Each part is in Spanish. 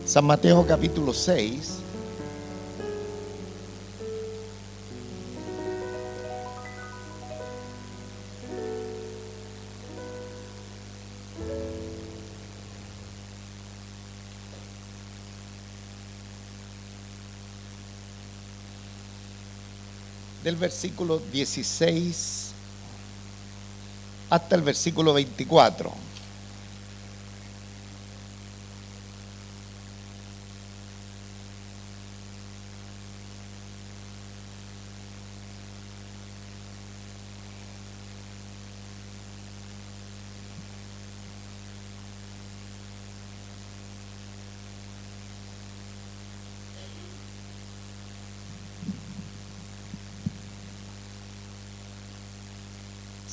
San Mateo capítulo 6. Del versículo 16 hasta el versículo 24.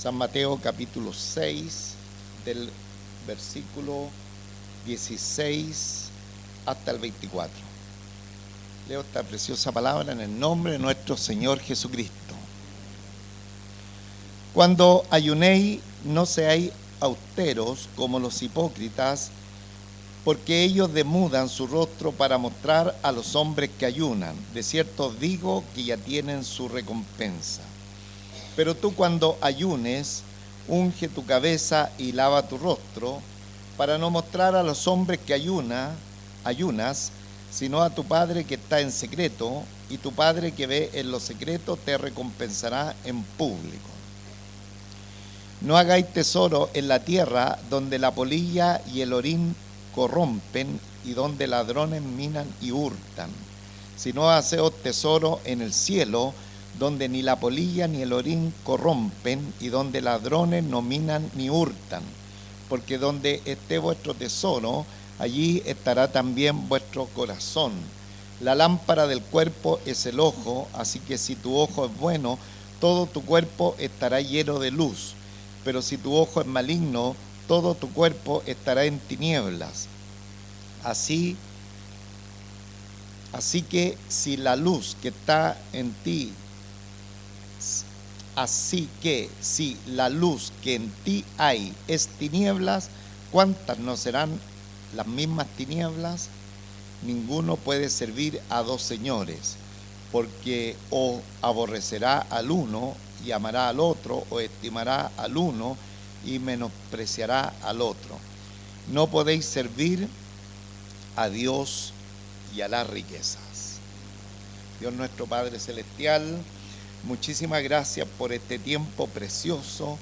San Mateo capítulo 6, del versículo 16 hasta el 24. Leo esta preciosa palabra en el nombre de nuestro Señor Jesucristo. Cuando ayunéis, no seáis austeros como los hipócritas, porque ellos demudan su rostro para mostrar a los hombres que ayunan. De cierto os digo que ya tienen su recompensa. Pero tú cuando ayunes, unge tu cabeza y lava tu rostro, para no mostrar a los hombres que ayunas, sino a tu Padre que está en secreto, y tu Padre que ve en lo secreto te recompensará en público. No hagáis tesoro en la tierra, donde la polilla y el orín corrompen, y donde ladrones minan y hurtan, sino haceos tesoro en el cielo, donde ni la polilla ni el orín corrompen, y donde ladrones no minan ni hurtan. Porque donde esté vuestro tesoro, allí estará también vuestro corazón. La lámpara del cuerpo es el ojo, así que si tu ojo es bueno, todo tu cuerpo estará lleno de luz. Pero si tu ojo es maligno, todo tu cuerpo estará en tinieblas. Así que si la luz que está en ti Así que si la luz que en ti hay es tinieblas, ¿cuántas no serán las mismas tinieblas? Ninguno puede servir a dos señores, porque o aborrecerá al uno y amará al otro, o estimará al uno y menospreciará al otro. No podéis servir a Dios y a las riquezas. Dios nuestro Padre Celestial, muchísimas gracias por este tiempo precioso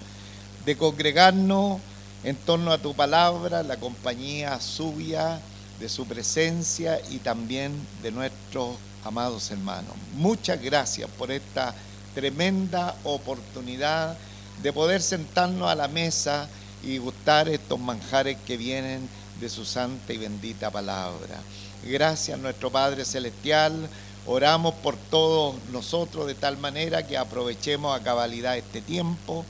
de congregarnos en torno a tu palabra, la compañía suya, de su presencia y también de nuestros amados hermanos. Muchas gracias por esta tremenda oportunidad de poder sentarnos a la mesa y gustar estos manjares que vienen de su santa y bendita palabra. Gracias, nuestro Padre Celestial. Oramos por todos nosotros de tal manera que aprovechemos a cabalidad este tiempo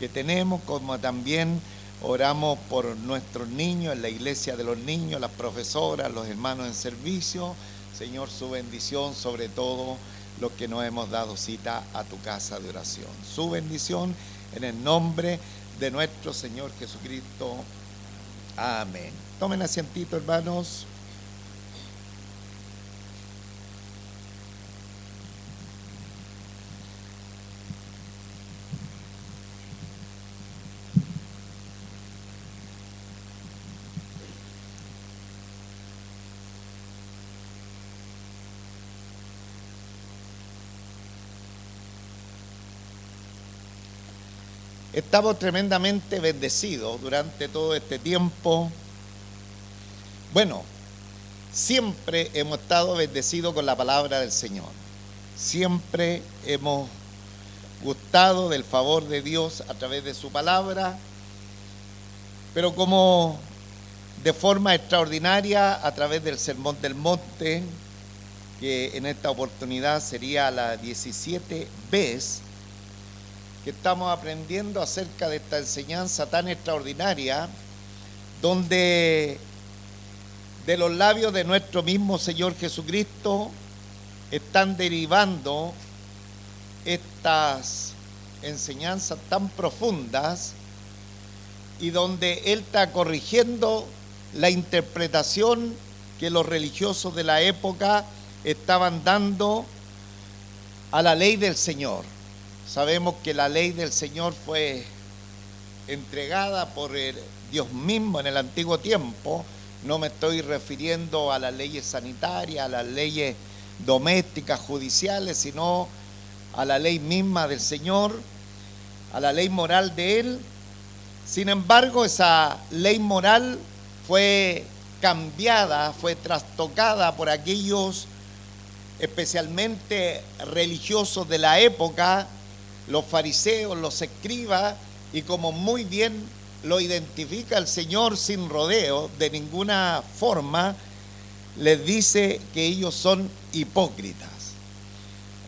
que tenemos, como también oramos por nuestros niños en la iglesia de los niños, las profesoras, los hermanos en servicio. Señor, su bendición sobre todo los que nos hemos dado cita a tu casa de oración. Su bendición en el nombre de nuestro Señor Jesucristo. Amén. Tomen asientito, hermanos. Estamos tremendamente bendecidos durante todo este tiempo. Bueno, siempre hemos estado bendecidos con la palabra del Señor. Siempre hemos gustado del favor de Dios a través de su palabra, pero como de forma extraordinaria a través del Sermón del Monte, que en esta oportunidad sería la 17 vez que estamos aprendiendo acerca de esta enseñanza tan extraordinaria, donde de los labios de nuestro mismo Señor Jesucristo están derivando estas enseñanzas tan profundas, y donde Él está corrigiendo la interpretación que los religiosos de la época estaban dando a la ley del Señor. Sabemos que la ley del Señor fue entregada por el Dios mismo en el antiguo tiempo. No me estoy refiriendo a las leyes sanitarias, a las leyes domésticas, judiciales, sino a la ley misma del Señor, a la ley moral de Él. Sin embargo, esa ley moral fue cambiada, fue trastocada por aquellos especialmente religiosos de la época, los fariseos, los escribas, y como muy bien lo identifica el Señor sin rodeo, de ninguna forma les dice que ellos son hipócritas.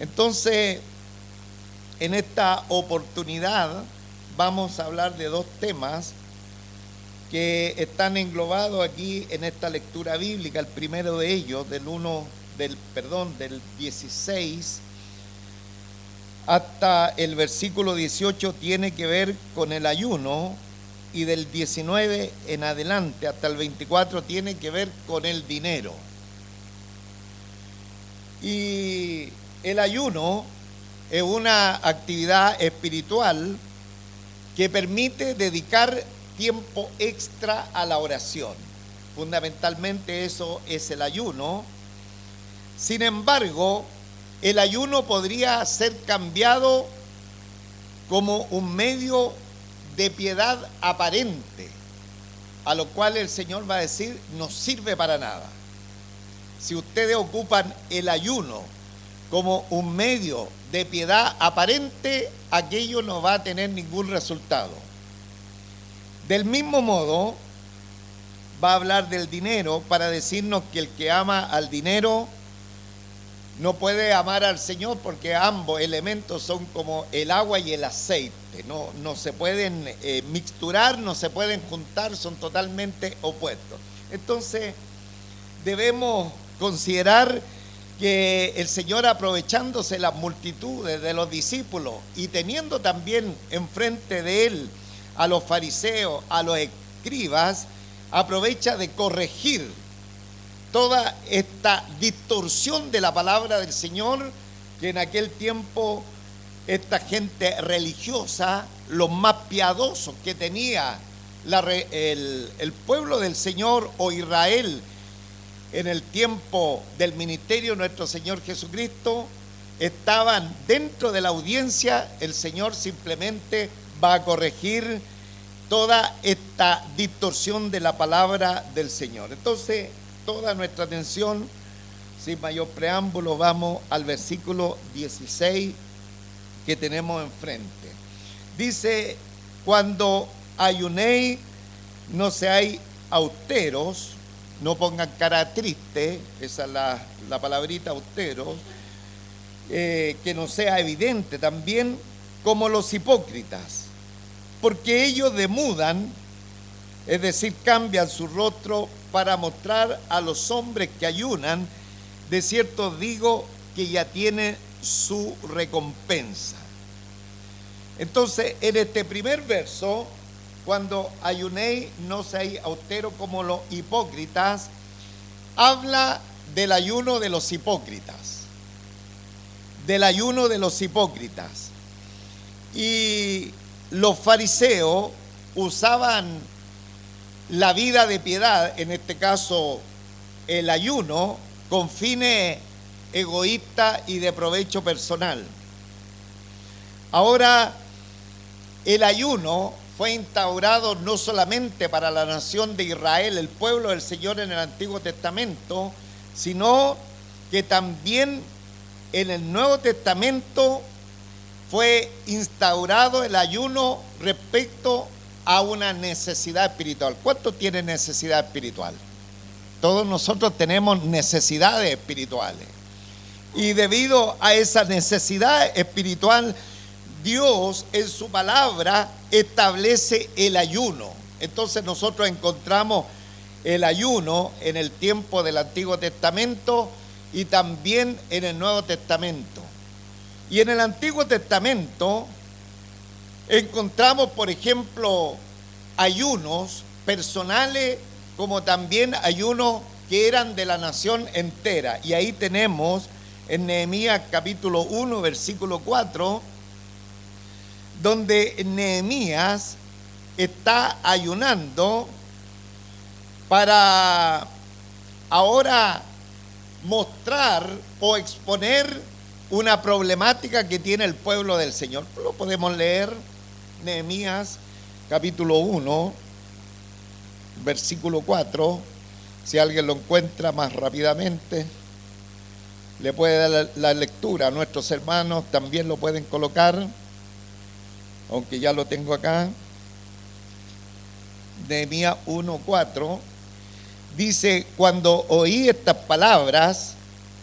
Entonces, en esta oportunidad vamos a hablar de dos temas que están englobados aquí en esta lectura bíblica. El primero de ellos, del 16 hasta el versículo 18, tiene que ver con el ayuno, y del 19 en adelante hasta el 24 tiene que ver con el dinero. Y el ayuno es una actividad espiritual que permite dedicar tiempo extra a la oración. Fundamentalmente eso es el ayuno. Sin embargo, el ayuno podría ser cambiado como un medio de piedad aparente, a lo cual el Señor va a decir, no sirve para nada. Si ustedes ocupan el ayuno como un medio de piedad aparente, aquello no va a tener ningún resultado. Del mismo modo, va a hablar del dinero para decirnos que el que ama al dinero no puede amar al Señor, porque ambos elementos son como el agua y el aceite. No se pueden mixturar, no se pueden juntar, son totalmente opuestos. Entonces, debemos considerar que el Señor, aprovechándose de las multitudes de los discípulos y teniendo también enfrente de Él a los fariseos, a los escribas, aprovecha de corregir toda esta distorsión de la palabra del Señor, que en aquel tiempo esta gente religiosa, los más piadosos que tenía el pueblo del Señor o Israel en el tiempo del ministerio de nuestro Señor Jesucristo, estaban dentro de la audiencia. El Señor simplemente va a corregir toda esta distorsión de la palabra del Señor. Entonces, toda nuestra atención, sin mayor preámbulo, vamos al versículo 16 que tenemos enfrente. Dice, cuando ayunéis, no seáis austeros, no pongan cara triste, esa es la palabrita austeros, que no sea evidente también, como los hipócritas, porque ellos demudan, es decir, cambian su rostro para mostrar a los hombres que ayunan. De cierto digo que ya tienen su recompensa. Entonces, en este primer verso, cuando ayunéis, no seáis austeros como los hipócritas, habla del ayuno de los hipócritas. Del ayuno de los hipócritas. Y los fariseos usaban la vida de piedad, en este caso el ayuno, con fines egoístas y de provecho personal. Ahora, el ayuno fue instaurado no solamente para la nación de Israel, el pueblo del Señor en el Antiguo Testamento, sino que también en el Nuevo Testamento fue instaurado el ayuno respecto a una necesidad espiritual. ¿Cuántos tienen necesidad espiritual? Todos nosotros tenemos necesidades espirituales. Y debido a esa necesidad espiritual, Dios en su palabra establece el ayuno. Entonces nosotros encontramos el ayuno en el tiempo del Antiguo Testamento y también en el Nuevo Testamento. Y en el Antiguo Testamento encontramos, por ejemplo, ayunos personales, como también ayunos que eran de la nación entera. Y ahí tenemos en Nehemías capítulo 1, versículo 4, donde Nehemías está ayunando para ahora mostrar o exponer una problemática que tiene el pueblo del Señor. Lo podemos leer, Nehemías capítulo 1, versículo 4, si alguien lo encuentra más rápidamente, le puede dar la lectura. Nuestros hermanos también lo pueden colocar, aunque ya lo tengo acá. Nehemías 1, 4, dice: cuando oí estas palabras,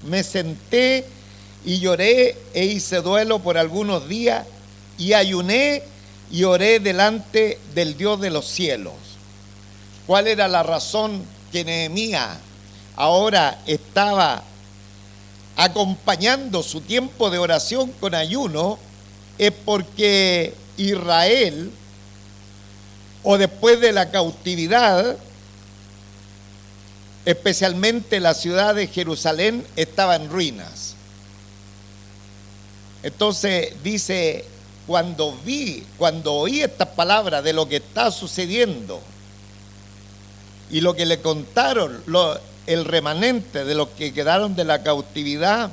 me senté y lloré e hice duelo por algunos días, y ayuné y oré delante del Dios de los cielos. ¿Cuál era la razón que Nehemías ahora estaba acompañando su tiempo de oración con ayuno? Es porque Israel, o después de la cautividad, especialmente la ciudad de Jerusalén, estaba en ruinas. Entonces dice: cuando oí estas palabras de lo que está sucediendo y lo que le contaron el remanente de los que quedaron de la cautividad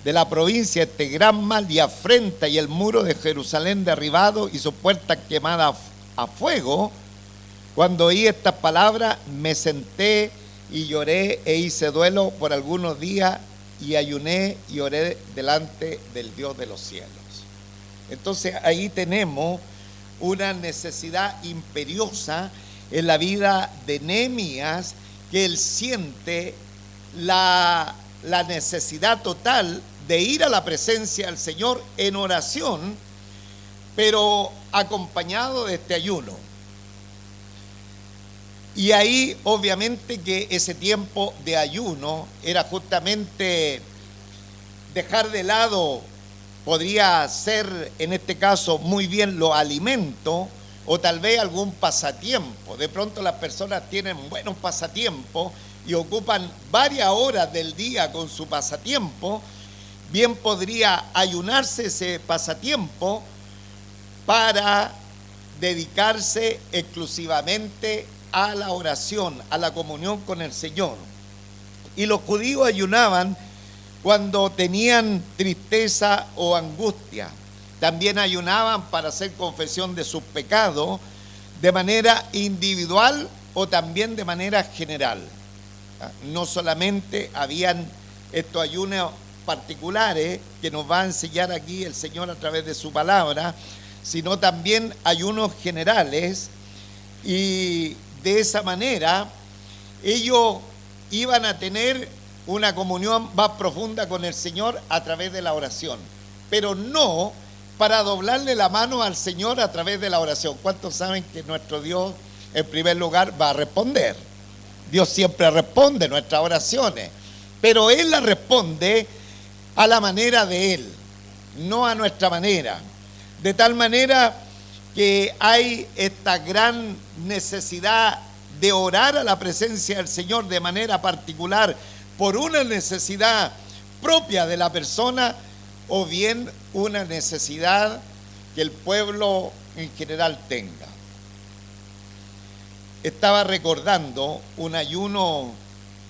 de la provincia, este gran mal y afrenta, y el muro de Jerusalén derribado y sus puertas quemadas a fuego, cuando oí estas palabras, me senté y lloré e hice duelo por algunos días, y ayuné y oré delante del Dios de los cielos. Entonces ahí tenemos una necesidad imperiosa en la vida de Nehemías, que él siente la necesidad total de ir a la presencia del Señor en oración, pero acompañado de este ayuno. Y ahí obviamente que ese tiempo de ayuno era justamente dejar de lado, podría ser en este caso muy bien los alimentos, o tal vez algún pasatiempo. De pronto las personas tienen buenos pasatiempos y ocupan varias horas del día con su pasatiempo. Bien podría ayunarse ese pasatiempo para dedicarse exclusivamente a la oración, a la comunión con el Señor. Y los judíos ayunaban cuando tenían tristeza o angustia. También ayunaban para hacer confesión de sus pecados de manera individual o también de manera general. No solamente habían estos ayunos particulares que nos va a enseñar aquí el Señor a través de su palabra, sino también ayunos generales, y de esa manera ellos iban a tener una comunión más profunda con el Señor a través de la oración, pero no para doblarle la mano al Señor a través de la oración. ¿Cuántos saben que nuestro Dios en primer lugar va a responder? Dios siempre responde nuestras oraciones, pero Él las responde a la manera de Él, no a nuestra manera. De tal manera que hay esta gran necesidad de orar a la presencia del Señor de manera particular por una necesidad propia de la persona, o bien una necesidad que el pueblo en general tenga. Estaba recordando un ayuno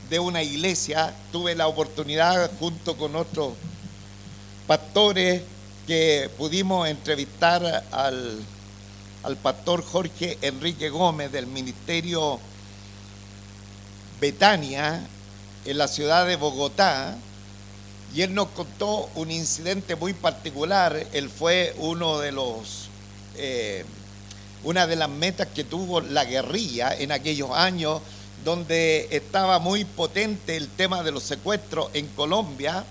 de una iglesia. Tuve la oportunidad, junto con otros pastores, que pudimos entrevistar al pastor Jorge Enrique Gómez del ministerio Betania en la ciudad de Bogotá, y él nos contó un incidente muy particular. Él fue una de las metas que tuvo la guerrilla en aquellos años, donde estaba muy potente el tema de los secuestros en Colombia,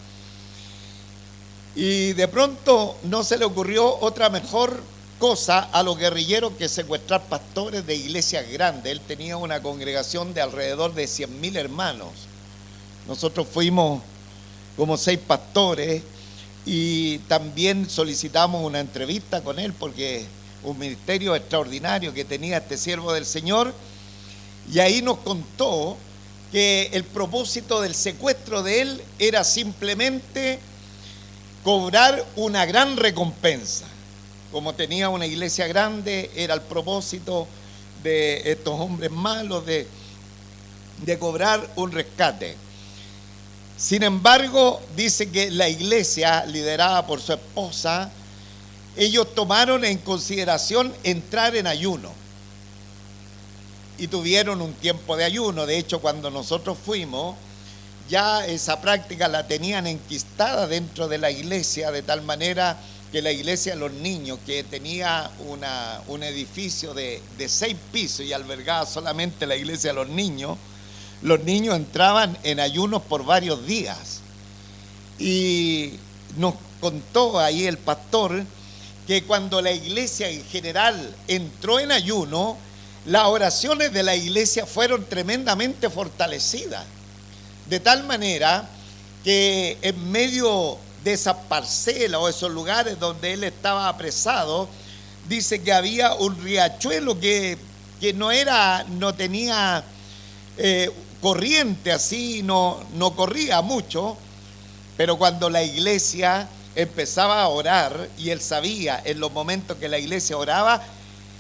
y de pronto no se le ocurrió otra mejor cosa a los guerrilleros que secuestrar pastores de iglesias grandes. Él tenía una congregación de alrededor de 100.000 hermanos. Nosotros fuimos como 6 pastores y también solicitamos una entrevista con él, porque un ministerio extraordinario que tenía este siervo del Señor. Y ahí nos contó que el propósito del secuestro de él era simplemente cobrar una gran recompensa. Como tenía una iglesia grande, era el propósito de estos hombres malos de cobrar un rescate. Sin embargo, dice que la iglesia, liderada por su esposa, ellos tomaron en consideración entrar en ayuno. Y tuvieron un tiempo de ayuno. De hecho, cuando nosotros fuimos, ya esa práctica la tenían enquistada dentro de la iglesia, de tal manera que la iglesia de los niños, que tenía un edificio de 6 pisos y albergaba solamente la iglesia de los niños entraban en ayunos por varios días. Y nos contó ahí el pastor que cuando la iglesia en general entró en ayuno, las oraciones de la iglesia fueron tremendamente fortalecidas, de tal manera que en medio de esas parcelas o esos lugares donde él estaba apresado, dice que había un riachuelo que no tenía corriente así, no corría mucho, pero cuando la iglesia empezaba a orar y él sabía en los momentos que la iglesia oraba,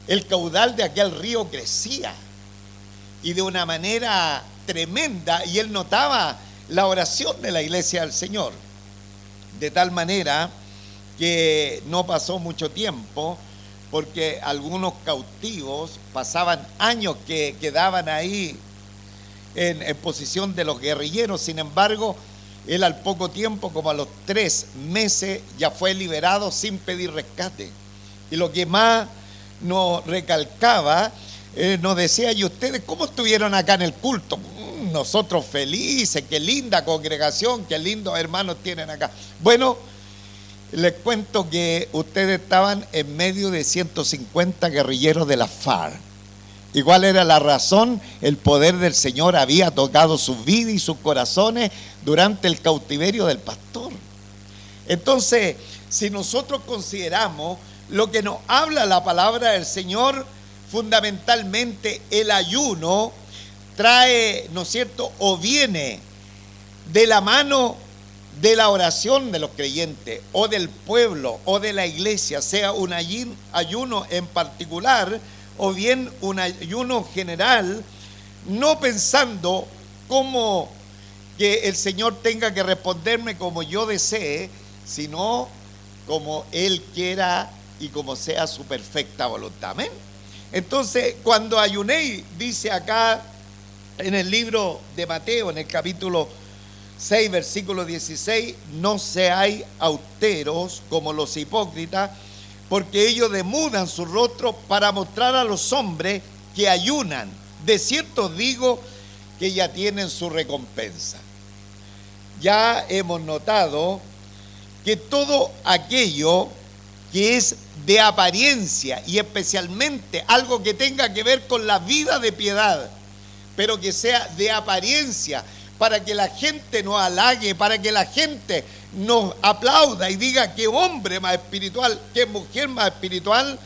el caudal de aquel río crecía y de una manera tremenda, y él notaba la oración de la iglesia al Señor, de tal manera que no pasó mucho tiempo, porque algunos cautivos pasaban años que quedaban ahí en posición de los guerrilleros. Sin embargo, él al poco tiempo, como a los 3 meses, ya fue liberado sin pedir rescate. Y lo que más nos recalcaba, nos decía: ¿y ustedes cómo estuvieron acá en el culto? Nosotros felices, qué linda congregación, qué lindos hermanos tienen acá. Bueno, les cuento que ustedes estaban en medio de 150 guerrilleros de la FARC. ¿Y cuál era la razón? El poder del Señor había tocado sus vidas y sus corazones durante el cautiverio del pastor. Entonces, si nosotros consideramos lo que nos habla la palabra del Señor, fundamentalmente el ayuno trae, ¿no es cierto?, o viene de la mano de la oración de los creyentes o del pueblo o de la iglesia, sea un ayuno en particular o bien un ayuno general, no pensando cómo que el Señor tenga que responderme como yo desee, sino como Él quiera y como sea su perfecta voluntad. Amén. Entonces, cuando ayunéis, dice acá en el libro de Mateo, en el capítulo 6, versículo 16, no seáis austeros como los hipócritas, porque ellos demudan su rostro para mostrar a los hombres que ayunan. De cierto digo que ya tienen su recompensa. Ya hemos notado que todo aquello que es de apariencia, y especialmente algo que tenga que ver con la vida de piedad, pero que sea de apariencia, para que la gente nos halague, para que la gente nos aplauda y diga qué hombre más espiritual, qué mujer más espiritual,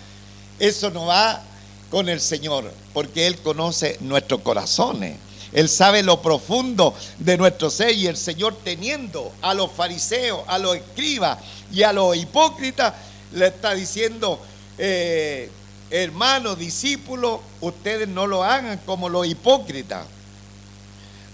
eso no va con el Señor, porque Él conoce nuestros corazones. Él sabe lo profundo de nuestro ser, y el Señor, teniendo a los fariseos, a los escribas y a los hipócritas, le está diciendo: hermanos, discípulos, ustedes no lo hagan como los hipócritas,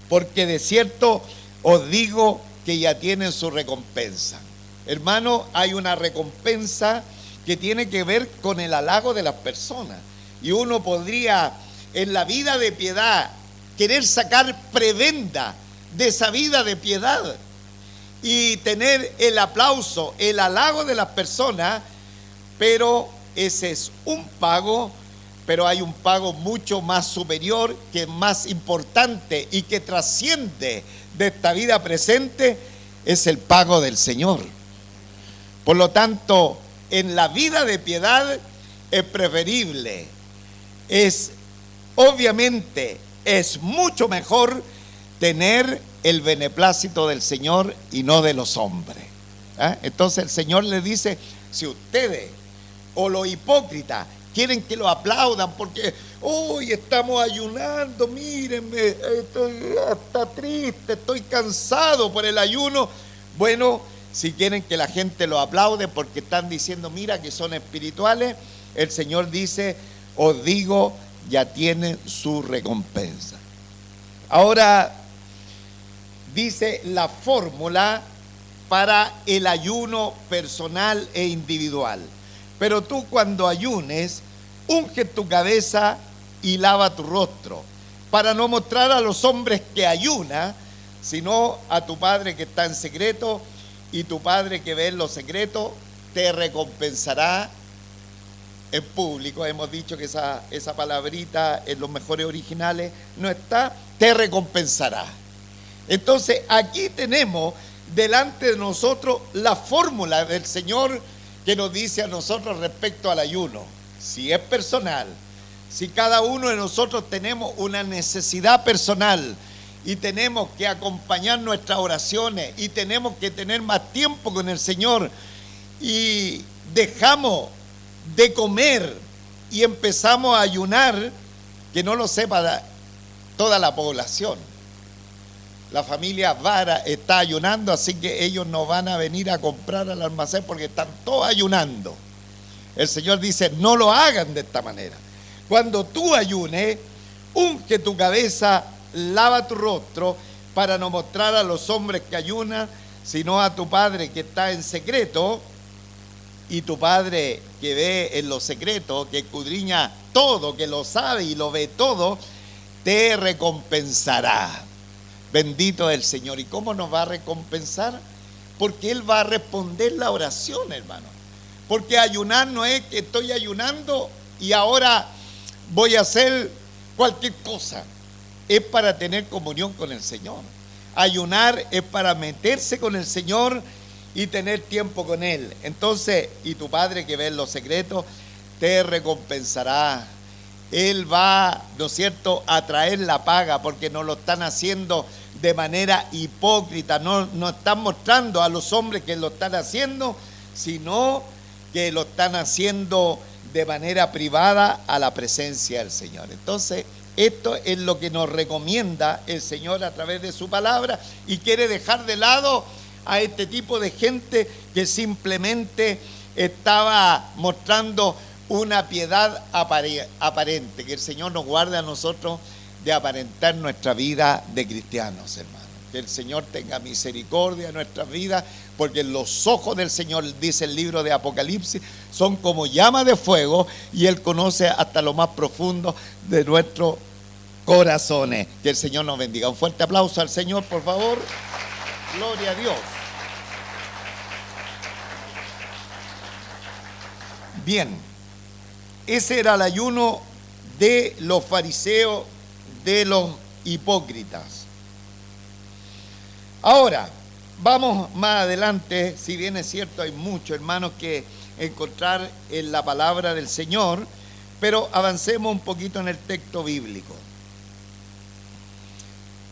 porque de cierto os digo que ya tienen su recompensa. Hermano, hay una recompensa que tiene que ver con el halago de las personas, y uno podría en la vida de piedad querer sacar prebenda de esa vida de piedad y tener el aplauso, el halago de las personas, pero ese es un pago. Pero hay un pago mucho más superior, que es más importante y que trasciende de esta vida presente, es el pago del Señor. Por lo tanto, en la vida de piedad es preferible, obviamente es mucho mejor tener el beneplácito del Señor y no de los hombres. Entonces el Señor le dice: si ustedes o los hipócritas quieren que lo aplaudan porque hoy estamos ayunando, mírenme, estoy hasta triste, estoy cansado por el ayuno. Bueno, si quieren que la gente lo aplaude porque están diciendo, mira que son espirituales, el Señor dice, os digo, ya tienen su recompensa. Ahora dice la fórmula para el ayuno personal e individual. Pero tú cuando ayunes, unge tu cabeza y lava tu rostro, para no mostrar a los hombres que ayuna, sino a tu Padre que está en secreto, y tu Padre que ve en lo secreto te recompensará en público. Hemos dicho que esa palabrita en los mejores originales no está, te recompensará. Entonces aquí tenemos delante de nosotros la fórmula del Señor que nos dice a nosotros respecto al ayuno. Si es personal, si cada uno de nosotros tenemos una necesidad personal y tenemos que acompañar nuestras oraciones y tenemos que tener más tiempo con el Señor y dejamos de comer y empezamos a ayunar, que no lo sepa toda la población. La familia Vara está ayunando, así que ellos no van a venir a comprar al almacén porque están todos ayunando. El Señor dice, no lo hagan de esta manera. Cuando tú ayunes, unge tu cabeza, lava tu rostro, para no mostrar a los hombres que ayunan, sino a tu Padre que está en secreto, y tu Padre que ve en lo secreto, que escudriña todo, que lo sabe y lo ve todo, te recompensará. Bendito el Señor. ¿Y cómo nos va a recompensar? Porque Él va a responder la oración, hermano. Porque ayunar no es que estoy ayunando y ahora voy a hacer cualquier cosa. Es para tener comunión con el Señor. Ayunar es para meterse con el Señor y tener tiempo con Él. Entonces, y tu Padre que ve en los secretos, te recompensará. Él va, ¿no es cierto?, a traer la paga, porque no lo están haciendo de manera hipócrita, no están mostrando a los hombres que lo están haciendo, sino que lo están haciendo de manera privada a la presencia del Señor. Entonces, esto es lo que nos recomienda el Señor a través de su palabra, y quiere dejar de lado a este tipo de gente que simplemente estaba mostrando una piedad aparente. Que el Señor nos guarde a nosotros de aparentar nuestra vida de cristianos, hermanos. Que el Señor tenga misericordia de nuestras vidas, porque los ojos del Señor, dice el libro de Apocalipsis, son como llamas de fuego, y Él conoce hasta lo más profundo de nuestros corazones. Que el Señor nos bendiga. Un fuerte aplauso al Señor, por favor. Gloria a Dios. Bien. Ese era el ayuno de los fariseos, de los hipócritas. Ahora, vamos más adelante. Si bien es cierto, hay mucho, hermanos, que encontrar en la palabra del Señor, pero avancemos un poquito en el texto bíblico.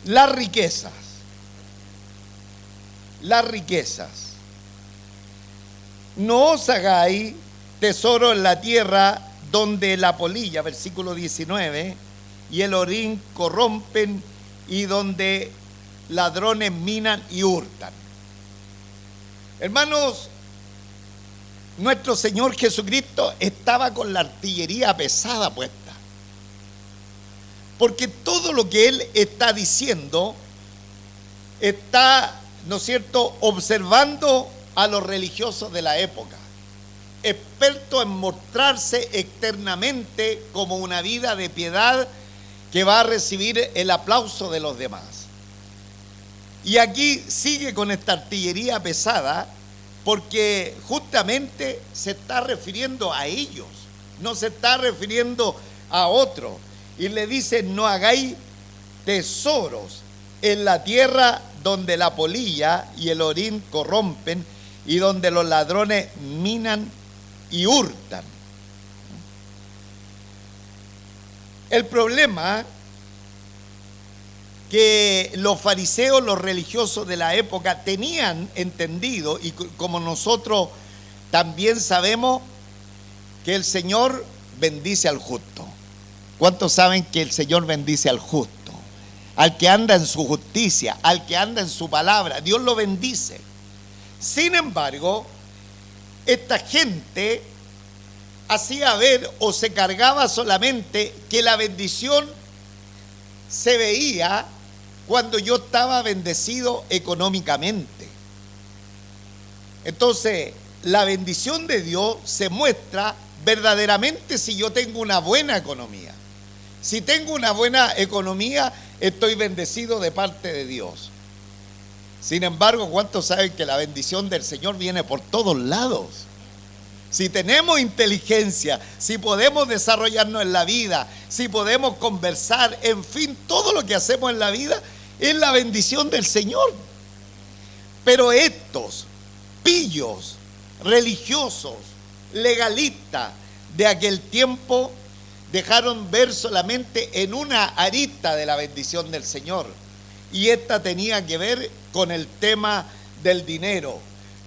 Las riquezas. No os hagáis tesoro en la tierra, donde la polilla, versículo 19, y el orín corrompen, y donde ladrones minan y hurtan. Hermanos, nuestro Señor Jesucristo estaba con la artillería pesada puesta, porque todo lo que Él está diciendo está, ¿no es cierto?, observando a los religiosos de la época, experto en mostrarse externamente como una vida de piedad que va a recibir el aplauso de los demás. Y aquí sigue con esta artillería pesada, porque justamente se está refiriendo a ellos, no se está refiriendo a otros. Y le dice, no hagáis tesoros en la tierra donde la polilla y el orín corrompen, y donde los ladrones minan y hurtan. El problema que los fariseos, los religiosos de la época, tenían entendido, y como nosotros también sabemos, que el Señor bendice al justo. ¿Cuántos saben que el Señor bendice al justo? Al que anda en su justicia, al que anda en su palabra, Dios lo bendice. Sin embargo, esta gente hacía ver o se cargaba solamente que la bendición se veía cuando yo estaba bendecido económicamente. Entonces, la bendición de Dios se muestra verdaderamente si yo tengo una buena economía. Si tengo una buena economía, estoy bendecido de parte de Dios. Sin embargo, ¿cuántos saben que la bendición del Señor viene por todos lados? Si tenemos inteligencia, si podemos desarrollarnos en la vida, si podemos conversar, en fin, todo lo que hacemos en la vida es la bendición del Señor. Pero estos pillos religiosos, legalistas de aquel tiempo, dejaron ver solamente en una arista de la bendición del Señor. Y esta tenía que ver con el tema del dinero.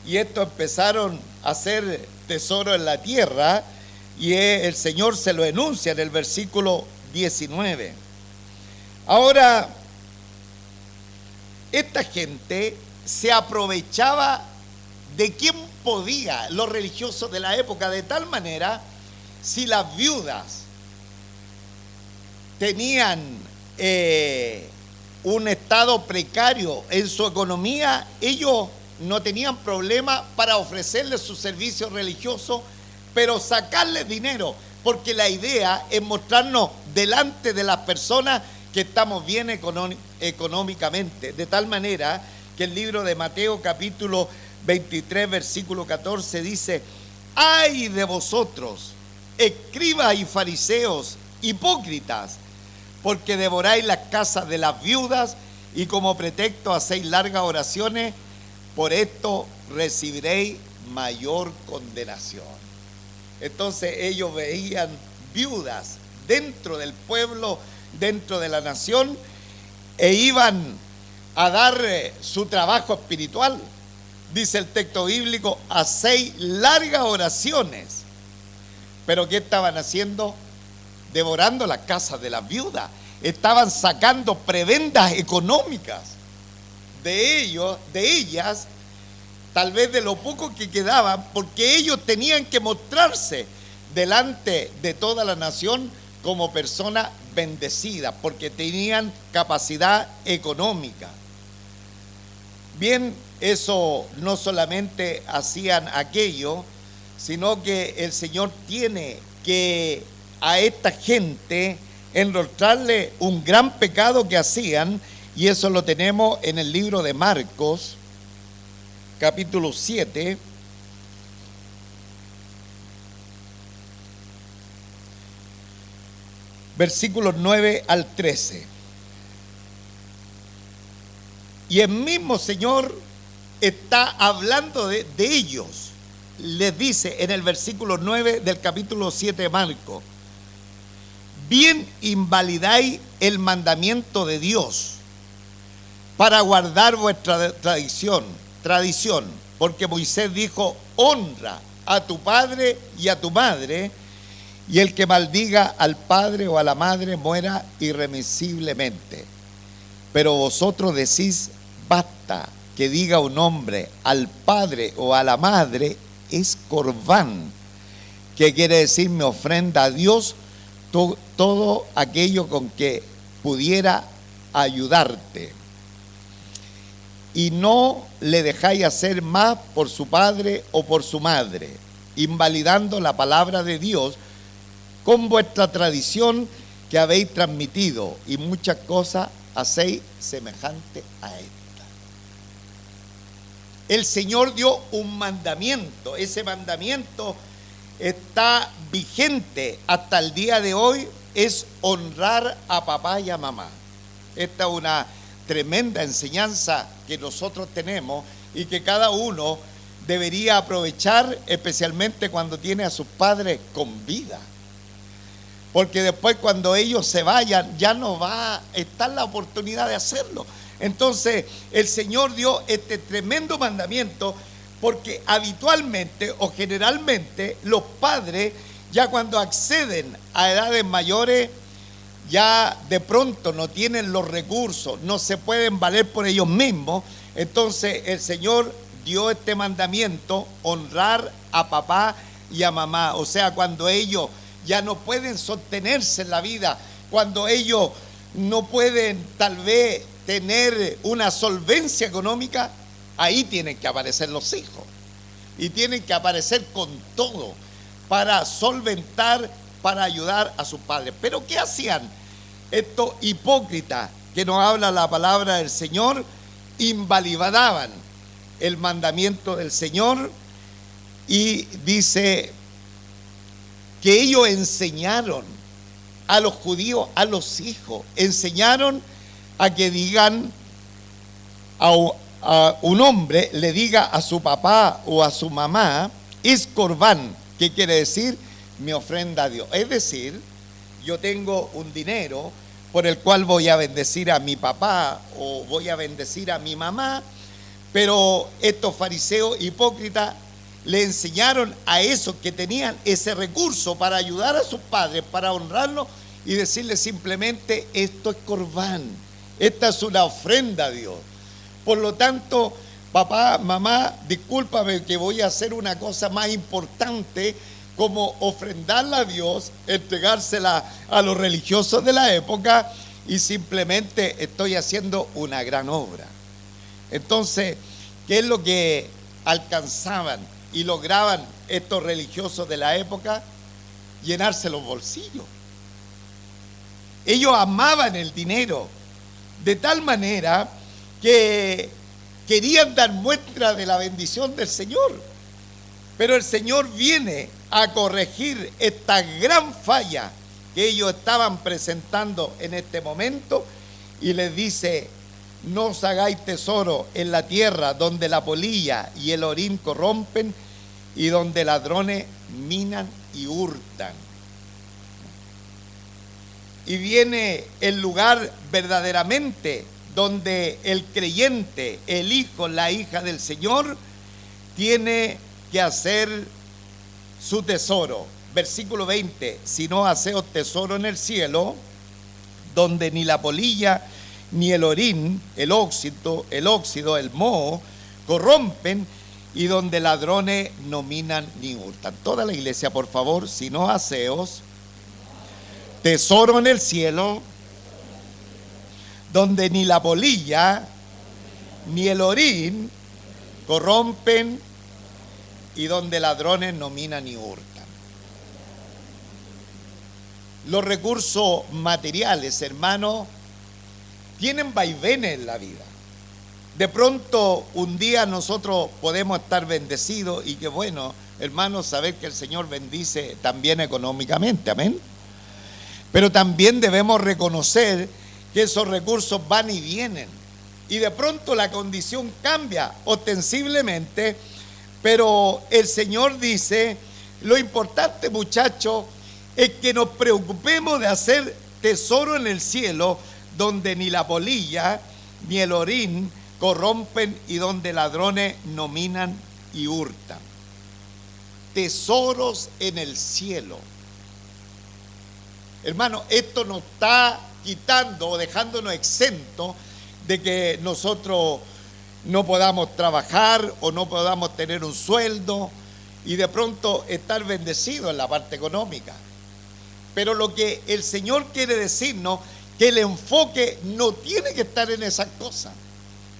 Y esto empezaron a hacer tesoro en la tierra, y el Señor se lo enuncia en el versículo 19. Ahora, esta gente se aprovechaba de quien podía, los religiosos de la época, de tal manera, si las viudas tenían un estado precario en su economía, ellos no tenían problema para ofrecerles su servicio religioso, pero sacarles dinero, porque la idea es mostrarnos delante de las personas que estamos bien económicamente, de tal manera que el libro de Mateo capítulo 23 versículo 14 dice: ¡ay de vosotros, escribas y fariseos, hipócritas! Porque devoráis las casas de las viudas y como pretexto hacéis largas oraciones, por esto recibiréis mayor condenación. Entonces ellos veían viudas dentro del pueblo, dentro de la nación, e iban a dar su trabajo espiritual. Dice el texto bíblico: hacéis largas oraciones. ¿Pero qué estaban haciendo? Devorando las casas de las viudas. Estaban sacando prebendas económicas de ellos, de ellas, tal vez de lo poco que quedaban, porque ellos tenían que mostrarse delante de toda la nación como personas bendecidas, porque tenían capacidad económica. Bien, eso no solamente hacían aquello, sino que el Señor tiene que a esta gente enrostrarle un gran pecado que hacían, y eso lo tenemos en el libro de Marcos, capítulo 7, versículos 9 al 13. Y el mismo Señor está hablando de ellos. Les dice en el versículo 9 del capítulo 7 de Marcos: bien invalidáis el mandamiento de Dios para guardar vuestra tradición, porque Moisés dijo: honra a tu padre y a tu madre, y el que maldiga al padre o a la madre muera irremisiblemente. Pero vosotros decís: basta que diga un hombre al padre o a la madre, es corbán, que quiere decir me ofrenda a Dios todo aquello con que pudiera ayudarte, y no le dejáis hacer más por su padre o por su madre, invalidando la palabra de Dios con vuestra tradición que habéis transmitido, y muchas cosas hacéis semejante a esta. El Señor dio un mandamiento. Ese mandamiento está vigente hasta el día de hoy, es honrar a papá y a mamá. Esta es una tremenda enseñanza que nosotros tenemos y que cada uno debería aprovechar, especialmente cuando tiene a sus padres con vida. Porque después, cuando ellos se vayan, ya no va a estar la oportunidad de hacerlo. Entonces, el Señor dio este tremendo mandamiento porque habitualmente o generalmente los padres Ya cuando acceden a edades mayores, ya de pronto no tienen los recursos, no se pueden valer por ellos mismos. Entonces el Señor dio este mandamiento: honrar a papá y a mamá. O sea, cuando ellos ya no pueden sostenerse en la vida, cuando ellos no pueden tal vez tener una solvencia económica, ahí tienen que aparecer los hijos. Y tienen que aparecer con todo para solventar, para ayudar a sus padres. Pero ¿qué hacían estos hipócritas que nos habla la palabra del Señor? Invalidaban el mandamiento del Señor, y dice que ellos enseñaron a los judíos, a los hijos, enseñaron a que digan, a un hombre le diga a su papá o a su mamá, is corbán, que quiere decir mi ofrenda a Dios. Es decir, yo tengo un dinero por el cual voy a bendecir a mi papá o voy a bendecir a mi mamá, pero estos fariseos hipócritas le enseñaron a esos que tenían ese recurso para ayudar a sus padres, para honrarlos, y decirles simplemente: esto es corbán, esta es una ofrenda a Dios. Por lo tanto, papá, mamá, discúlpame que voy a hacer una cosa más importante, como ofrendarla a Dios, entregársela a los religiosos de la época, y simplemente estoy haciendo una gran obra. Entonces, ¿qué es lo que alcanzaban y lograban estos religiosos de la época? Llenarse los bolsillos. Ellos amaban el dinero de tal manera que querían dar muestra de la bendición del Señor. Pero el Señor viene a corregir esta gran falla que ellos estaban presentando en este momento, y les dice: no os hagáis tesoro en la tierra, donde la polilla y el orín corrompen, y donde ladrones minan y hurtan. Y viene el lugar verdaderamente donde el creyente, el hijo, la hija del Señor, tiene que hacer su tesoro. Versículo 20: si no haceos tesoro en el cielo, donde ni la polilla ni el orín, el óxido, el moho corrompen, y donde ladrones no minan ni hurtan. Toda la iglesia, por favor: si no haceos tesoro en el cielo, donde ni la polilla ni el orín corrompen, y donde ladrones no minan ni hurtan. Los recursos materiales, hermanos, tienen vaivenes en la vida. De pronto, un día nosotros podemos estar bendecidos, y que bueno, hermanos, saber que el Señor bendice también económicamente, amén. Pero también debemos reconocer que esos recursos van y vienen, y de pronto la condición cambia ostensiblemente, pero el Señor dice: lo importante, muchachos, es que nos preocupemos de hacer tesoro en el cielo, donde ni la polilla ni el orín corrompen, y donde ladrones no minan y hurtan. Tesoros en el cielo. Hermano, esto nos está quitando o dejándonos exentos de que nosotros no podamos trabajar o no podamos tener un sueldo y de pronto estar bendecidos en la parte económica. Pero lo que el Señor quiere decirnos, que el enfoque no tiene que estar en esas cosas,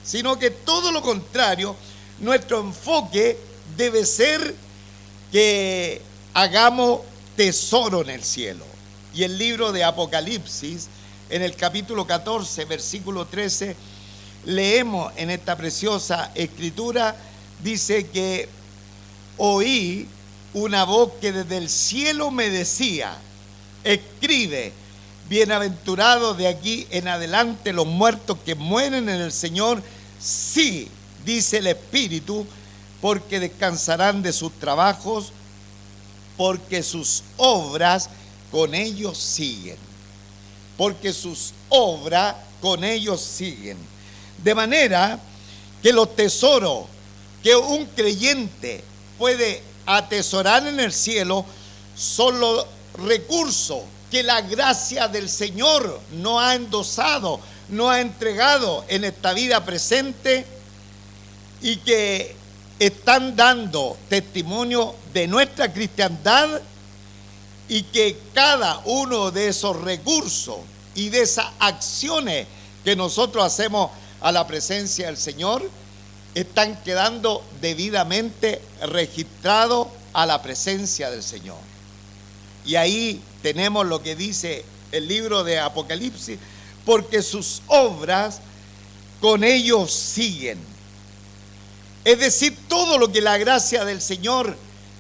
sino que todo lo contrario, nuestro enfoque debe ser que hagamos tesoro en el cielo. Y el libro de Apocalipsis, en el capítulo 14, versículo 13, leemos en esta preciosa escritura, dice que oí una voz que desde el cielo me decía: escribe, bienaventurados de aquí en adelante los muertos que mueren en el Señor, sí, dice el Espíritu, porque descansarán de sus trabajos, porque sus obras con ellos siguen. Porque sus obras con ellos siguen. De manera que los tesoros que un creyente puede atesorar en el cielo son los recursos que la gracia del Señor nos ha endosado, nos ha entregado en esta vida presente y que están dando testimonio de nuestra cristiandad, y que cada uno de esos recursos y de esas acciones que nosotros hacemos a la presencia del Señor están quedando debidamente registrados a la presencia del Señor. Y ahí tenemos lo que dice el libro de Apocalipsis: porque sus obras con ellos siguen. Es decir, todo lo que la gracia del Señor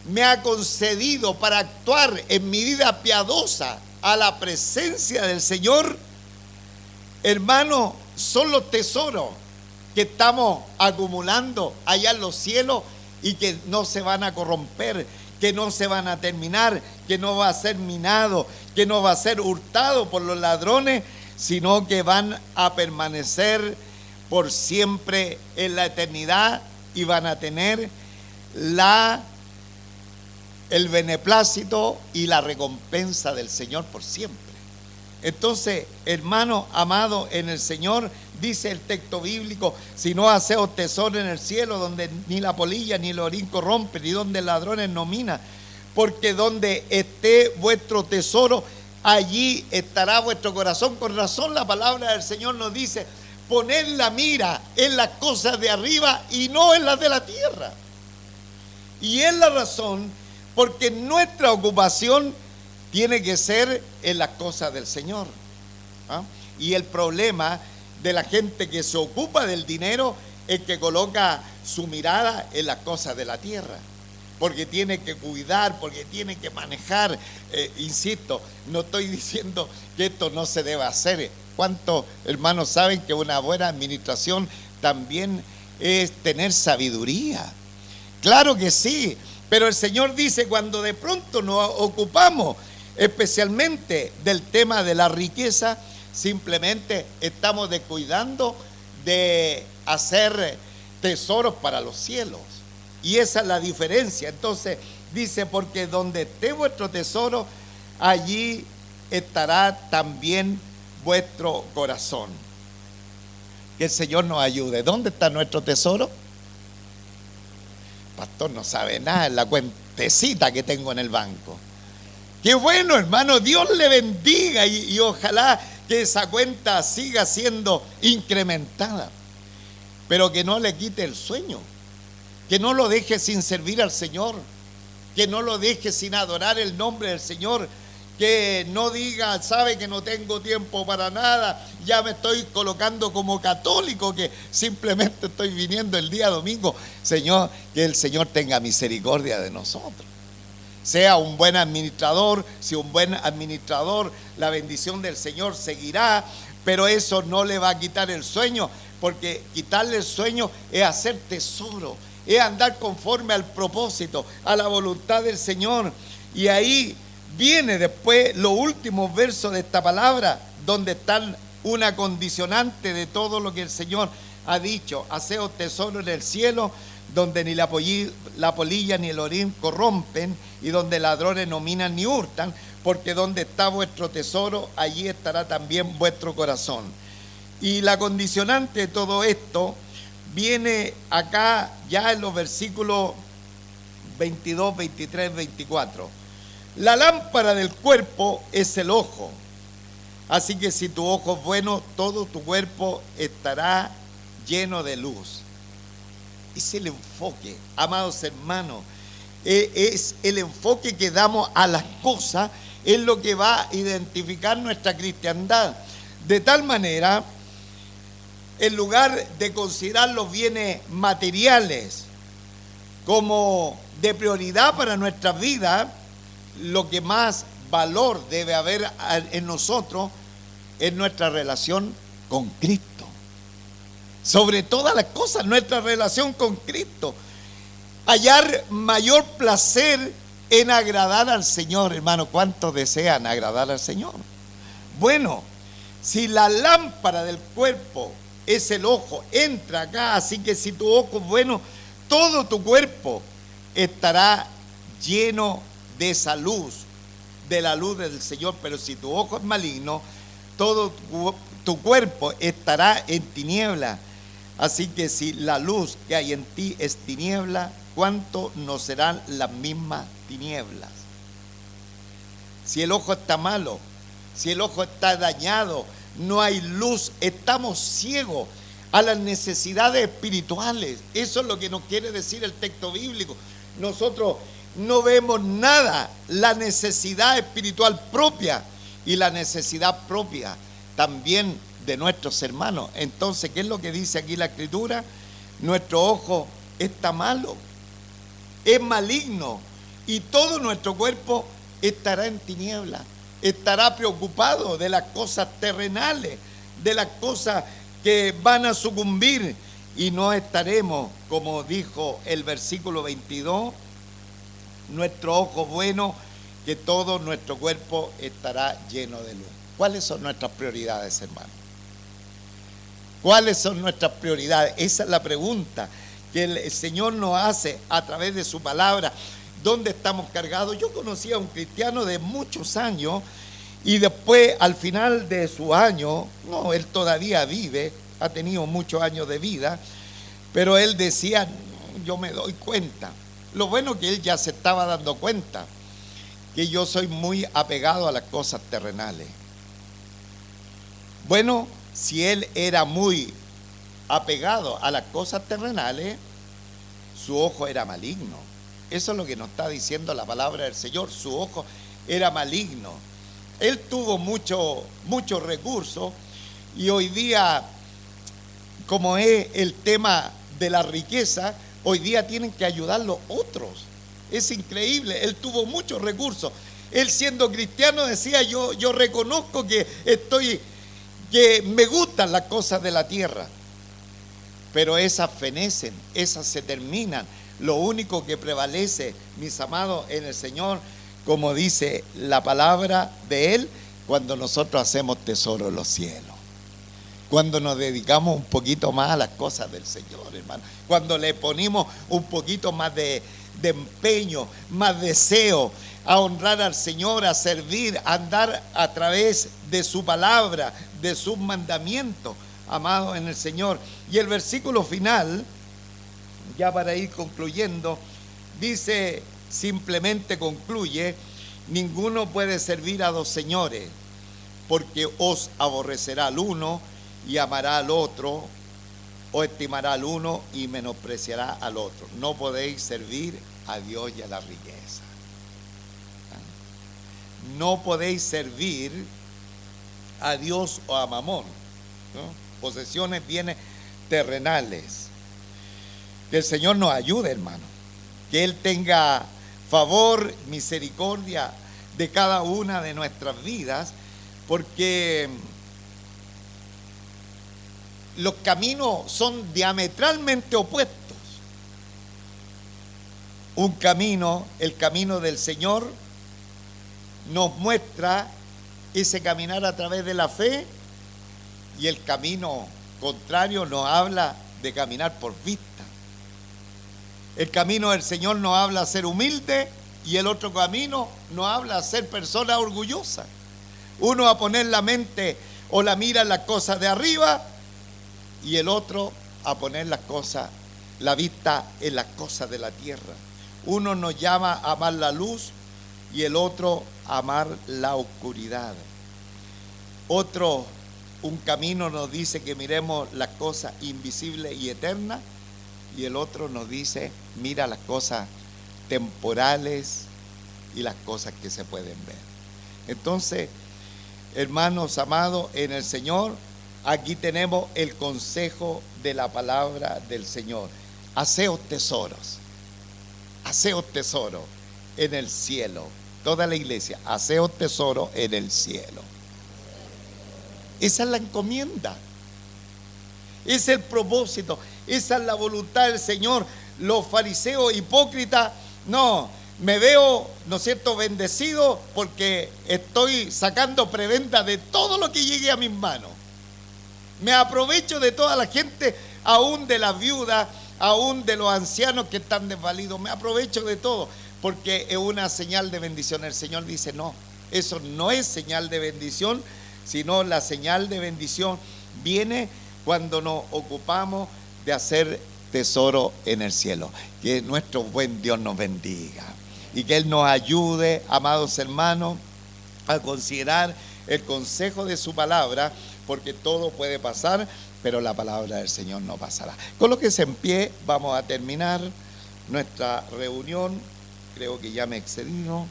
me ha concedido para actuar en mi vida piadosa a la presencia del Señor, hermano, son los tesoros que estamos acumulando allá en los cielos y que no se van a corromper, que no se van a terminar, que no va a ser minado, que no va a ser hurtado por los ladrones, sino que van a permanecer por siempre en la eternidad y van a tener el beneplácito y la recompensa del Señor por siempre. Entonces, hermano amado en el Señor, dice el texto bíblico: si no hacéis tesoro en el cielo, donde ni la polilla ni el orín corrompen, ni donde ladrones no minan, porque donde esté vuestro tesoro, allí estará vuestro corazón. Con razón la palabra del Señor nos dice: poned la mira en las cosas de arriba y no en las de la tierra. Y es la razón porque nuestra ocupación tiene que ser en las cosas del Señor. Y el problema de la gente que se ocupa del dinero es que coloca su mirada en las cosas de la tierra, porque tiene que cuidar, porque tiene que manejar. Insisto, no estoy diciendo que esto no se deba hacer. ¿Cuántos hermanos saben que una buena administración también es tener sabiduría? Claro que sí, pero el Señor dice: cuando de pronto nos ocupamos especialmente del tema de la riqueza, simplemente estamos descuidando de hacer tesoros para los cielos. Y esa es la diferencia. Entonces dice: porque donde esté vuestro tesoro, allí estará también vuestro corazón. Que el Señor nos ayude. ¿Dónde está nuestro tesoro? Pastor, no sabe nada, en la cuentecita que tengo en el banco. Qué bueno, hermano, Dios le bendiga y ojalá que esa cuenta siga siendo incrementada, pero que no le quite el sueño, que no lo deje sin servir al Señor, que no lo deje sin adorar el nombre del Señor, que no diga: sabe que no tengo tiempo para nada, ya me estoy colocando como católico, que simplemente estoy viniendo el día domingo. Señor, que el Señor tenga misericordia de nosotros. Sea un buen administrador, si un buen administrador, la bendición del Señor seguirá, pero eso no le va a quitar el sueño, porque quitarle el sueño es hacer tesoro, es andar conforme al propósito, a la voluntad del Señor. Y ahí viene después los últimos versos de esta palabra, donde están una condicionante de todo lo que el Señor ha dicho: haceos tesoro en el cielo, donde ni la polilla ni el orín corrompen, y donde ladrones no minan ni hurtan, porque donde está vuestro tesoro, allí estará también vuestro corazón. Y la condicionante de todo esto viene acá ya en los versículos 22, 23, 24. La lámpara del cuerpo es el ojo. Así que si tu ojo es bueno, todo tu cuerpo estará lleno de luz. Es el enfoque, amados hermanos, es el enfoque que damos a las cosas, es lo que va a identificar nuestra cristiandad. De tal manera, en lugar de considerar los bienes materiales como de prioridad para nuestras vidas, lo que más valor debe haber en nosotros es nuestra relación con Cristo. Sobre todas las cosas, nuestra relación con Cristo. Hallar mayor placer en agradar al Señor. Hermano, ¿cuántos desean agradar al Señor? Bueno, si la lámpara del cuerpo es el ojo, entra acá. Así que si tu ojo es bueno, todo tu cuerpo estará lleno de esa luz, de la luz del Señor. Pero si tu ojo es maligno, todo tu cuerpo estará en tiniebla. Así que si la luz que hay en ti es tiniebla, ¿cuánto no serán las mismas tinieblas? Si el ojo está malo, si el ojo está dañado, no hay luz, estamos ciegos a las necesidades espirituales. Eso es lo que nos quiere decir el texto bíblico. Nosotros no vemos nada, la necesidad espiritual propia y la necesidad propia también de nuestros hermanos. Entonces, ¿qué es lo que dice aquí la Escritura? Nuestro ojo está malo, es maligno, y todo nuestro cuerpo estará en tinieblas, estará preocupado de las cosas terrenales, de las cosas que van a sucumbir, y no estaremos, como dijo el versículo 22, nuestro ojo bueno, que todo nuestro cuerpo estará lleno de luz. ¿Cuáles son nuestras prioridades, hermanos? ¿Cuáles son nuestras prioridades? Esa es la pregunta que el Señor nos hace a través de su palabra. ¿Dónde estamos cargados? Yo conocí a un cristiano de muchos años, y después, al final de su año, no, él todavía vive, ha tenido muchos años de vida, pero él decía, yo me doy cuenta. Lo bueno que él ya se estaba dando cuenta, que yo soy muy apegado a las cosas terrenales. Bueno, si él era muy apegado a las cosas terrenales, su ojo era maligno. Eso es lo que nos está diciendo la palabra del Señor. Su ojo era maligno. Él tuvo muchos recursos, y hoy día, como es el tema de la riqueza, hoy día tienen que ayudarlo otros. Es increíble. Él tuvo muchos recursos. Él, siendo cristiano, decía, yo reconozco que me gustan las cosas de la tierra, pero esas fenecen, esas se terminan. Lo único que prevalece, mis amados, en el Señor, como dice la palabra de Él, cuando nosotros hacemos tesoro en los cielos, cuando nos dedicamos un poquito más a las cosas del Señor, hermano, cuando le ponemos un poquito más de empeño, más deseo a honrar al Señor, a servir, a andar a través de su palabra, de sus mandamientos, amados en el Señor. Y el versículo final, ya para ir concluyendo, dice, simplemente concluye: ninguno puede servir a dos señores, porque os aborrecerá al uno y amará al otro, o estimará al uno y menospreciará al otro. No podéis servir a Dios y a la riqueza. No podéis servir a Dios o a Mamón, ¿no? Posesiones, bienes terrenales. Que el Señor nos ayude, hermano. Que Él tenga favor, misericordia de cada una de nuestras vidas, porque los caminos son diametralmente opuestos. Un camino, el camino del Señor, nos muestra ese caminar a través de la fe, y el camino contrario nos habla de caminar por vista. El camino del Señor nos habla a ser humilde, y el otro camino nos habla a ser persona orgullosa. Uno a poner la mente o la mira en las cosas de arriba, y el otro a poner la vista en las cosas de la tierra. Uno nos llama a amar la luz, y el otro a amar la oscuridad. Un camino nos dice que miremos las cosas invisibles y eternas, y el otro nos dice, mira las cosas temporales y las cosas que se pueden ver. Entonces, hermanos amados en el Señor, aquí tenemos el consejo de la palabra del Señor. Haceos tesoros en el cielo. Toda la iglesia, haceos tesoros en el cielo. Esa es la encomienda, ese es el propósito, esa es la voluntad del Señor. Los fariseos hipócritas, no, me veo, ¿no es cierto?, bendecido porque estoy sacando preventa de todo lo que llegue a mis manos. Me aprovecho de toda la gente, aún de las viudas, aún de los ancianos que están desvalidos. Me aprovecho de todo porque es una señal de bendición. El Señor dice, no, Eso no es señal de bendición, sino la señal de bendición viene cuando nos ocupamos de hacer tesoro en el cielo. Que nuestro buen Dios nos bendiga y que Él nos ayude, amados hermanos, a considerar el consejo de su palabra, porque todo puede pasar, pero la palabra del Señor no pasará. Colóquese en pie, vamos a terminar nuestra reunión. Creo que ya me he excedido.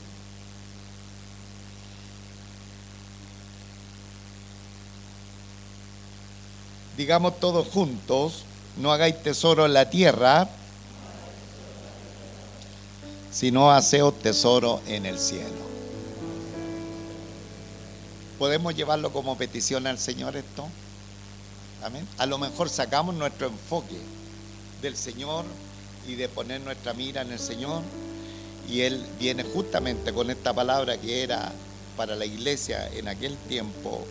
Digamos todos juntos: no hagáis tesoro en la tierra, sino haceos tesoro en el cielo. ¿Podemos llevarlo como petición al Señor esto? Amén. A lo mejor sacamos nuestro enfoque del Señor y de poner nuestra mira en el Señor, y Él viene justamente con esta palabra que era para la iglesia en aquel tiempo,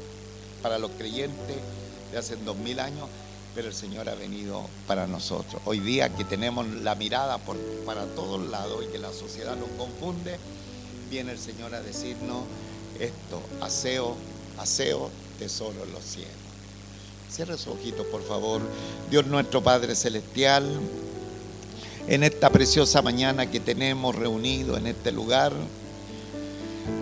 para los creyentes de hace 2000 años, pero el Señor ha venido para nosotros. Hoy día que tenemos la mirada para todos lados y que la sociedad nos confunde, viene el Señor a decirnos esto: aseo, tesoro en los cielos. Cierre sus ojitos, por favor. Dios nuestro Padre Celestial, en esta preciosa mañana que tenemos reunido en este lugar,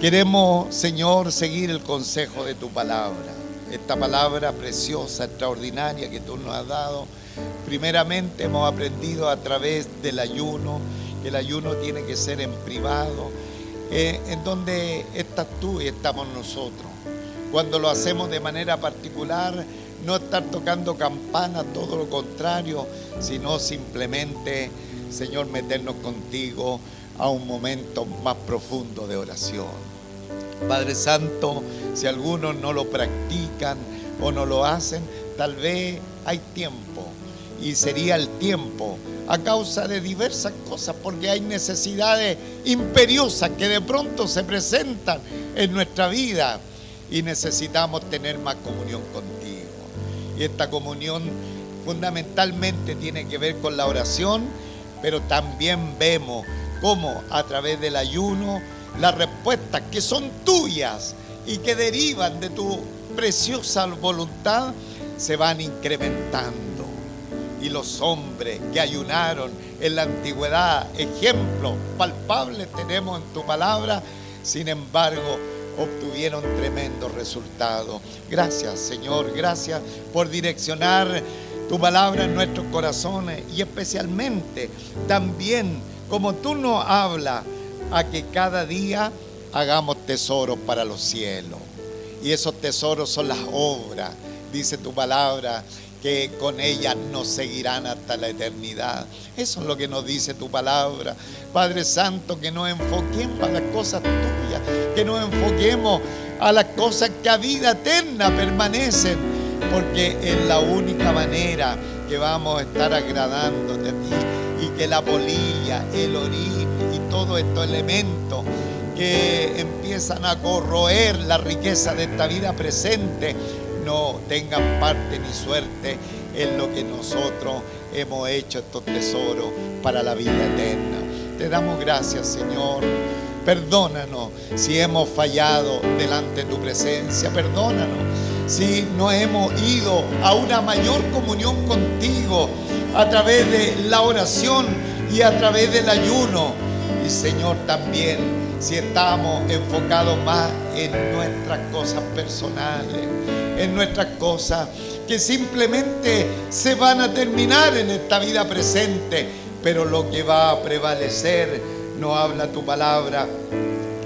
queremos, Señor, seguir el consejo de tu palabra. Esta palabra preciosa, extraordinaria que tú nos has dado. Primeramente hemos aprendido a través del ayuno, que el ayuno tiene que ser en privado, en donde estás tú y estamos nosotros. Cuando lo hacemos de manera particular, no estar tocando campanas, todo lo contrario, sino simplemente, Señor, meternos contigo a un momento más profundo de oración. Padre Santo, si algunos no lo practican o no lo hacen, tal vez hay tiempo, y sería el tiempo a causa de diversas cosas, porque hay necesidades imperiosas que de pronto se presentan en nuestra vida y necesitamos tener más comunión contigo. Y esta comunión fundamentalmente tiene que ver con la oración, pero también vemos cómo a través del ayuno las respuestas que son tuyas y que derivan de tu preciosa voluntad se van incrementando. Y los hombres que ayunaron en la antigüedad, ejemplos palpables tenemos en tu palabra, sin embargo, obtuvieron tremendos resultados. Gracias, Señor, gracias por direccionar tu palabra en nuestros corazones, y especialmente también como tú nos hablas, a que cada día hagamos tesoros para los cielos. Y esos tesoros son las obras, dice tu palabra, que con ellas nos seguirán hasta la eternidad. Eso es lo que nos dice tu palabra. Padre Santo, que nos enfoquemos a las cosas tuyas, que nos enfoquemos a las cosas que a vida eterna permanecen, porque es la única manera que vamos a estar agradándote a ti, y que la polilla, el orín y todos estos elementos que empiezan a corroer la riqueza de esta vida presente no tengan parte ni suerte en lo que nosotros hemos hecho, estos tesoros para la vida eterna. Te damos gracias, Señor. Perdónanos si hemos fallado delante de tu presencia. Perdónanos si no hemos ido a una mayor comunión contigo a través de la oración y a través del ayuno. Y, Señor, también si estamos enfocados más en nuestras cosas personales, en nuestras cosas que simplemente se van a terminar en esta vida presente, pero lo que va a prevalecer, nos habla tu palabra,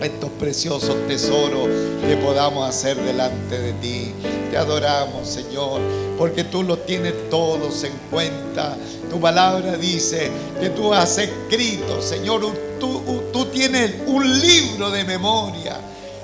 estos preciosos tesoros que podamos hacer delante de ti. Te adoramos, Señor, porque tú los tienes todos en cuenta. Tu palabra dice que tú has escrito, Señor, tú tienes un libro de memoria,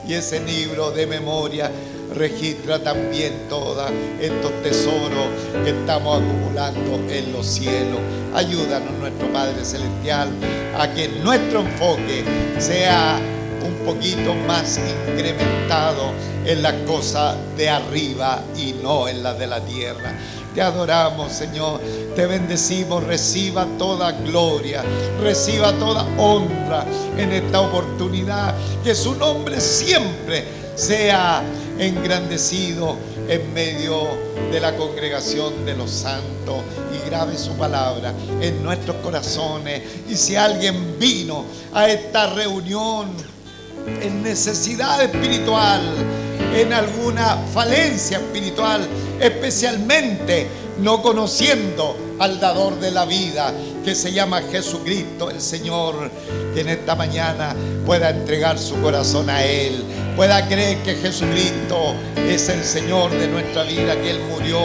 y ese libro de memoria registra también todos estos tesoros que estamos acumulando en los cielos. Ayúdanos, nuestro Padre Celestial, a que nuestro enfoque sea un poquito más incrementado en las cosas de arriba y no en las de la tierra. Te adoramos, Señor. Te bendecimos. Reciba toda gloria, reciba toda honra en esta oportunidad. Que su nombre siempre sea engrandecido en medio de la congregación de los santos, y grabe su palabra en nuestros corazones. Y si alguien vino a esta reunión en necesidad espiritual, en alguna falencia espiritual, especialmente no conociendo al dador de la vida, que se llama Jesucristo el Señor, que en esta mañana pueda entregar su corazón a Él, pueda creer que Jesucristo es el Señor de nuestra vida, que Él murió,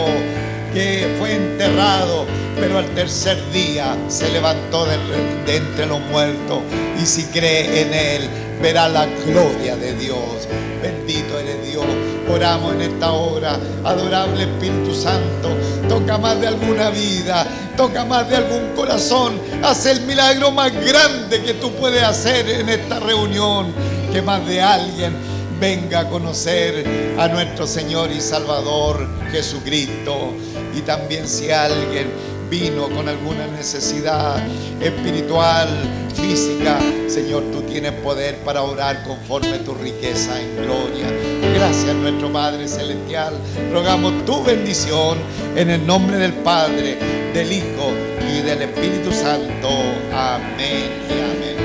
que fue enterrado, pero al tercer día se levantó de entre los muertos, y si cree en Él verá la gloria de Dios. Bendito eres Dios. Oramos en esta hora. Adorable Espíritu Santo, toca más de alguna vida, toca más de algún corazón. Haz el milagro más grande que tú puedes hacer en esta reunión. Que más de alguien venga a conocer a nuestro Señor y Salvador Jesucristo. Y también si alguien vino con alguna necesidad espiritual, física, Señor, tú tienes poder para orar conforme tu riqueza en gloria. Gracias, nuestro Padre Celestial. Rogamos tu bendición en el nombre del Padre, del Hijo y del Espíritu Santo. Amén y amén.